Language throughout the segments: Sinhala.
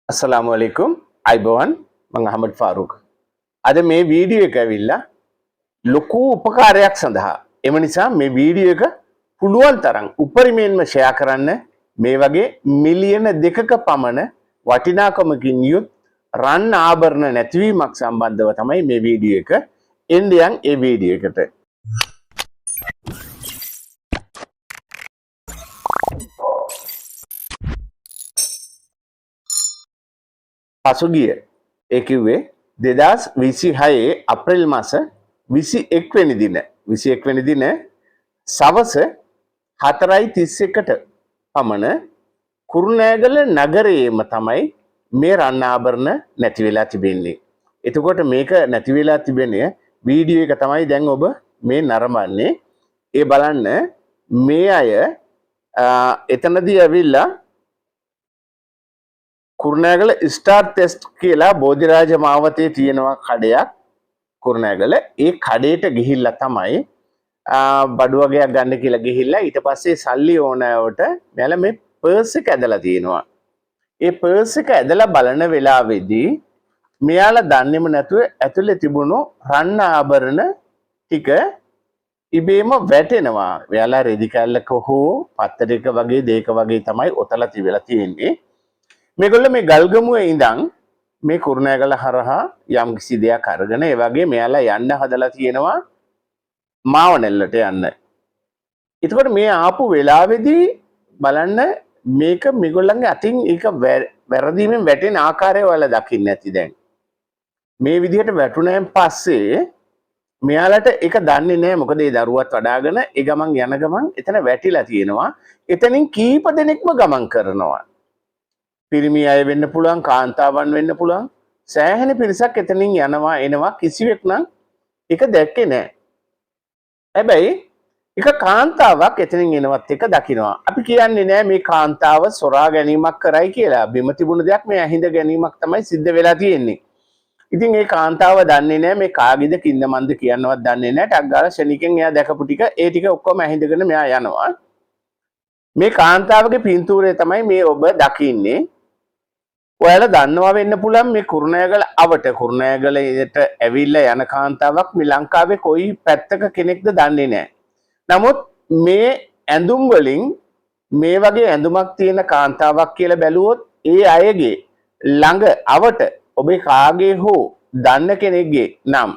अस्सलामुअलैकुम आइबोवन මම අහමඩ් ෆාරූක් අද මේ වීඩියෝ එක ඇවිල්ලා ලොකු උපකාරයක් සඳහා එම නිසා මේ වීඩියෝ එක පුළුවන් තරම් උපරිමයෙන්ම ෂෙයා කරන්න මේ වගේ මිලියන 2ක පමණ වටිනාකමකින් යුත් රන් ආභරණ නැතිවීමක් සම්බන්ධව තමයි මේ වීඩියෝ එක එන්නේ ඒ වීඩියෝ එකට පසුගිය ඒ කිව්වේ 2026 අප්‍රේල් මාස 21 වෙනි දින සවස 4:31ට පමණ කුරුණෑගල නගරයේම තමයි මේ රන් ආභරණ නැති වෙලා තිබෙන්නේ. එතකොට මේක නැති වෙලා තිබෙන්නේ වීඩියෝ එක තමයි දැන් ඔබ මේ නරඹන්නේ. ඒ බලන්න මේ අය එතනදී ඇවිල්ලා කුරුණෑගල ස්ටාර් ටෙස්ට් කියලා බෝධිරාජ මාවතේ තියෙනවා කඩයක් කුරුණෑගල. ඒ කඩේට ගිහිල්ලා තමයි බඩු වගේක් ගන්න කියලා ගිහිල්ලා ඊට පස්සේ සල්ලි ඕනෑවට මෙයාලා මේ පර්ස් එක ඇදලා තියෙනවා. ඒ පර්ස් එක ඇදලා බලන වෙලාවේදී මෙයාලා දන්නේම නැතුව ඇතුලේ තිබුණු රන් ආභරණ ටික ඉබේම වැටෙනවා. මෙයාලා රෙදි කැල්ලක හෝ පත්තරයක වගේ දෙයක වගේ තමයි ඔතලා තිබිලා තියෙන්නේ. මේගොල්ලෝ මේ ගල්ගමුවේ ඉඳන් මේ කුරුණෑගල හරහා යම් කිසි දෙයක් අරගෙන ඒ වගේ මෙයාලා යන්න හදලා තියෙනවා මාවනැල්ලට යන්න. එතකොට මේ ආපු වෙලාවේදී බලන්න මේක මේගොල්ලන්ගේ අතින් ඒක වැරදීමෙන් වැටෙන ආකාරය ඔයාලා දකින්න ඇති දැන්. මේ විදිහට වැටුණාන් පස්සේ මෙයාලට ඒක දන්නේ නැහැ මොකද ඒ දරුවත් වඩාගෙන ඒ ගමන් යන ගමන් එතන වැටිලා තියෙනවා. එතනින් කීප දෙනෙක්ම ගමන් කරනවා. පිරිමි අය වෙන්න පුළුවන් කාන්තාවන් වෙන්න පුළුවන් සෑහෙන පිරිසක් එතනින් යනවා එනවා කිසිවෙක් නම් ඒක දැක්කේ නැහැ. හැබැයි එක කාන්තාවක් එතනින් එනවත් එක දකිනවා. අපි කියන්නේ නෑ මේ කාන්තාව සොරා ගැනීමක් කරයි කියලා. බිම තිබුණ දෙයක් මේ ඇහිඳ ගැනීමක් තමයි සිද්ධ වෙලා තියෙන්නේ. ඉතින් ඒ කාන්තාව දන්නේ නෑ මේ කාගේද කින්ද මන්ද කියන්නවත් දන්නේ නෑ. ටක් ගාලා ශනිකෙන් එයා දැකපු ටික ඒ ටික ඔක්කොම ඇහිඳගෙන මෙයා යනවා. මේ කාන්තාවගේ පින්තූරය තමයි මේ ඔබ දකින්නේ. ඔයාලා දන්නවා වෙන්න පුළුවන් මේ කුරුණෑගල අවට කුරුණෑගලට ඇවිල්ලා යන කාන්තාවක් මේ ලංකාවේ කොයි පැත්තක කෙනෙක්ද දන්නේ නැහැ. නමුත් මේ ඇඳුම් වලින් මේ වගේ ඇඳුමක් තියෙන කාන්තාවක් කියලා බැලුවොත් ඒ අයගේ ළඟ අවට ඔබේ කාගේ හෝ දන්න කෙනෙක්ගේ නම්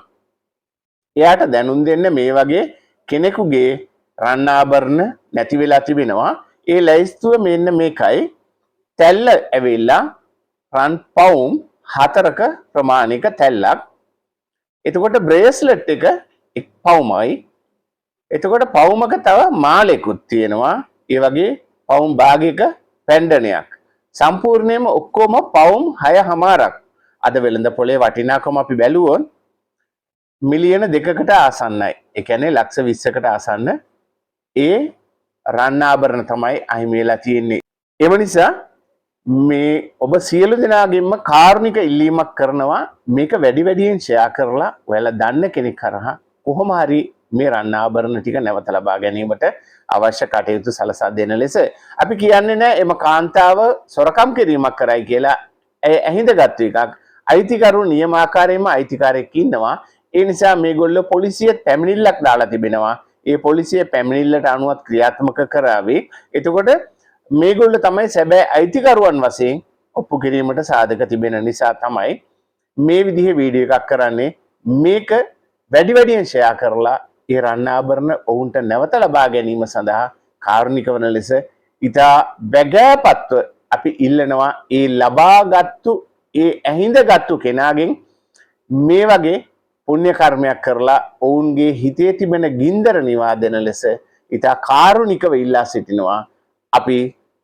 එයාට දැනුම් දෙන්න මේ වගේ කෙනෙකුගේ රන් ආභරණ නැති වෙලා තිබෙනවා. ඒ ලැයිස්තුව මෙන්න මේකයි. තැල්ල ඇවිල්ලා රන් පවුම් 4ක ප්‍රමාණික තැල්ලක්. එතකොට බ්‍රේස්ලට් එක එක් පවුමයි. එතකොට පවුමක තව මාලෙකුත් තියෙනවා. ඒ වගේ පවුම් භාගයක පැන්ඩනයක්. සම්පූර්ණයෙන්ම ඔක්කොම පවුම් 6.5ක්. අද වෙළඳ පොලේ වටිනාකම අපි බැලුවොත් මිලියන 2කට ආසන්නයි. ඒ කියන්නේ ලක්ෂ 20කට ආසන්න ඒ රන් ආභරණ තමයි අහිමි වෙලා තියෙන්නේ. ඒ නිසා මේ ඔබ සියලු දෙනාගෙන්ම කාරුණික ඉල්ලීමක් කරනවා මේක වැඩි වැඩියෙන් ෂෙයා කරලා ඔයාලා දන්න කෙනෙක් කරහා කොහොම හරි මේ රන් ආභරණ ටික නැවත ලබා ගැනීමට අවශ්‍ය කටයුතු සලසා දෙන ලෙස අපි කියන්නේ නැහැ එම කාන්තාව සොරකම් කිරීමක් කරයි කියලා ඇහිඳගත්තු එකක්. අයිතිකරු නියමාකාරයෙන්ම අයිතිකාරයෙක් ඉන්නවා. ඒ නිසා මේගොල්ලෝ පොලිසියට පැමිණිල්ලක් දාලා තිබෙනවා. ඒ පොලිසිය පැමිණිල්ලට අනුව ක්‍රියාත්මක කරાવી. එතකොට මේගොල්ලෝ තමයි සැබෑ අයිතිකරුවන් වශයෙන් ඔප්පු කිරීමට සාධක තිබෙන නිසා තමයි මේ විදිහේ වීඩියෝ එකක් කරන්නේ. මේක වැඩි වැඩියෙන් ෂෙයා කරලා ඒ රන් ආභරණ ඔවුන්ට නැවත ලබා ගැනීම සඳහා කාරුණික වන ලෙස ඉතා බැගෑපත්ව අපි ඉල්ලනවා ඒ ලබාගත්තු ඒ ඇහිඳගත්තු කෙනාගෙන් මේ වගේ පුණ්‍ය කර්මයක් කරලා ඔවුන්ගේ හිතේ තිබෙන ගින්දර නිවා දෙන ලෙස ඉතා කාරුණිකව ඉල්ලා සිටිනවා. අපි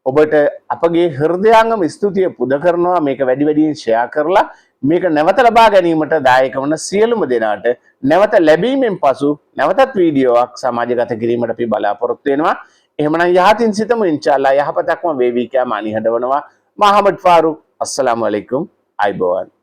ඔබට අපගේ හෘදයාංගම ස්තුතිය පුද කරනවා මේක වැඩි වැඩියෙන් ෂෙයා කරලා මේක නැවත ලබා ගැනීමට දායක වන සියලුම දෙනාට නැවත ලැබීමෙන් පසු නැවතත් වීඩියෝවක් සමාජගත කිරීමට අපි බලාපොරොත්තු වෙනවා. එහෙමනම් යහතින් සිතමු ඉන්ෂාල්ලා යහපතක්ම වේවි කියලා මා නිහඬවනවා. මා අහමඩ් ෆාරූක්. අස්සලාමු අලයිකුම්. අයිබෝවන්.